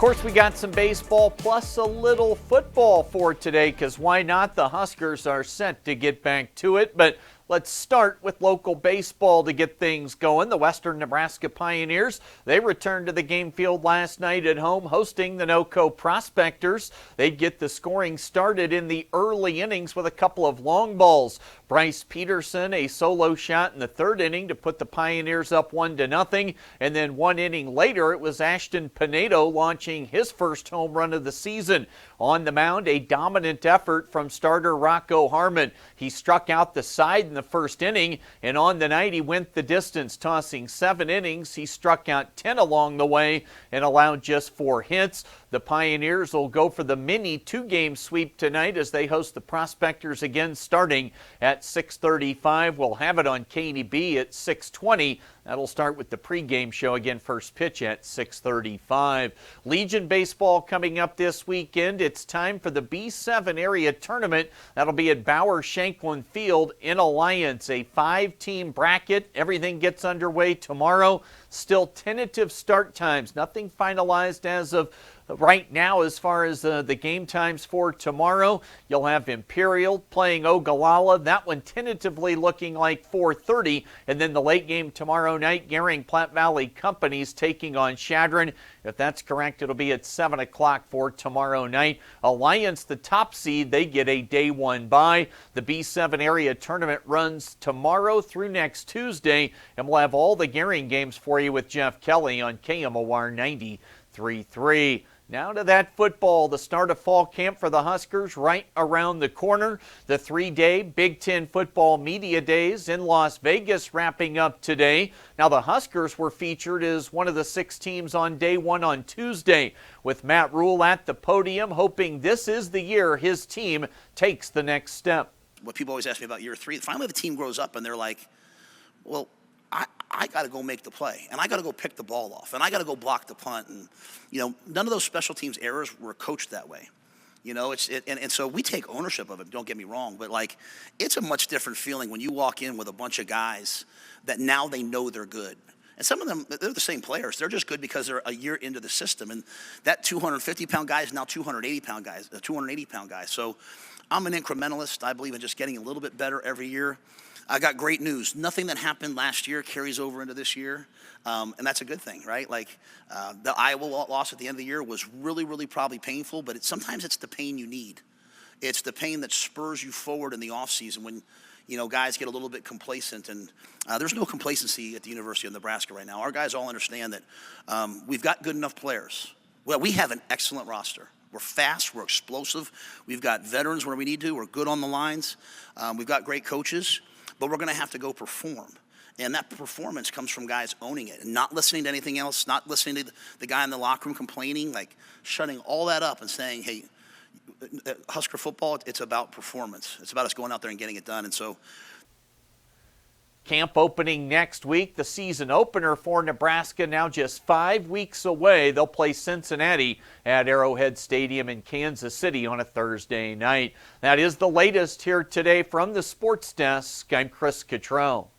course, we got some baseball plus a little football for today, because why not? The Huskers are set to get back to it, but let's start with local baseball to get things going. The Western Nebraska Pioneers, they returned to the game field last night at home, hosting the NoCo Prospectors. They'd get the scoring started in the early innings with a couple of long balls. Bryce Peterson, a solo shot in the third inning to put the Pioneers up 1-0. And then 1 inning later, it was Ashton Pinedo launching his first home run of the season. On the mound, a dominant effort from starter Rocco Harmon. He struck out the side in the first inning, and on the night he went the distance, tossing 7 innings. He struck out 10 along the way and allowed just 4 hits. The Pioneers will go for the mini 2-game sweep tonight as they host the Prospectors again starting at 6:35. We'll have it on KDB at 6:20. That'll start with the pregame show again, first pitch at 6:35. Legion baseball coming up this weekend. It's time for the B7 area tournament. That'll be at Bauer Shanklin Field in Alliance, a 5-team bracket. Everything gets underway tomorrow. Still tentative start times. Nothing finalized as of right now as far as the game times for tomorrow. You'll have Imperial playing Ogallala. That one tentatively looking like 4:30. And then the late game tomorrow night, Gering Platte Valley Companies taking on Chadron. If that's correct, it'll be at 7 o'clock for tomorrow night. Alliance, the top seed, they get a day 1 bye. The B7 area tournament runs tomorrow through next Tuesday, and we'll have all the Gering games for you with Jeff Kelly on KMOR 93.3. Now to that football, the start of fall camp for the Huskers right around the corner. The 3-day Big Ten Football Media Days in Las Vegas wrapping up today. Now the Huskers were featured as one of the 6 teams on day 1 on Tuesday, with Matt Rhule at the podium, hoping this is the year his team takes the next step. What people always ask me about year 3, finally the team grows up and they're like, well, I got to go make the play, and I got to go pick the ball off, and I got to go block the punt. And, none of those special teams errors were coached that way. And so we take ownership of it, don't get me wrong, but, it's a much different feeling when you walk in with a bunch of guys that now they know they're good. And some of them, they're the same players. They're just good because they're a year into the system. And that 250-pound guy is now 280-pound guy. So I'm an incrementalist. I believe in just getting a little bit better every year. I got great news. Nothing that happened last year carries over into this year, and that's a good thing, right? The Iowa loss at the end of the year was really, really probably painful, but sometimes it's the pain you need. It's the pain that spurs you forward in the offseason when, guys get a little bit complacent, and there's no complacency at the University of Nebraska right now. Our guys all understand that we've got good enough players. Well, we have an excellent roster. We're fast, we're explosive, we've got veterans where we need to, we're good on the lines, we've got great coaches. But we're going to have to go perform. And that performance comes from guys owning it and not listening to anything else, not listening to the guy in the locker room complaining, shutting all that up and saying, hey, Husker football, it's about performance. It's about us going out there and getting it done. And so camp opening next week, the season opener for Nebraska now just 5 weeks away. They'll play Cincinnati at Arrowhead Stadium in Kansas City on a Thursday night. That is the latest here today from the Sports Desk. I'm Chris Cottrell.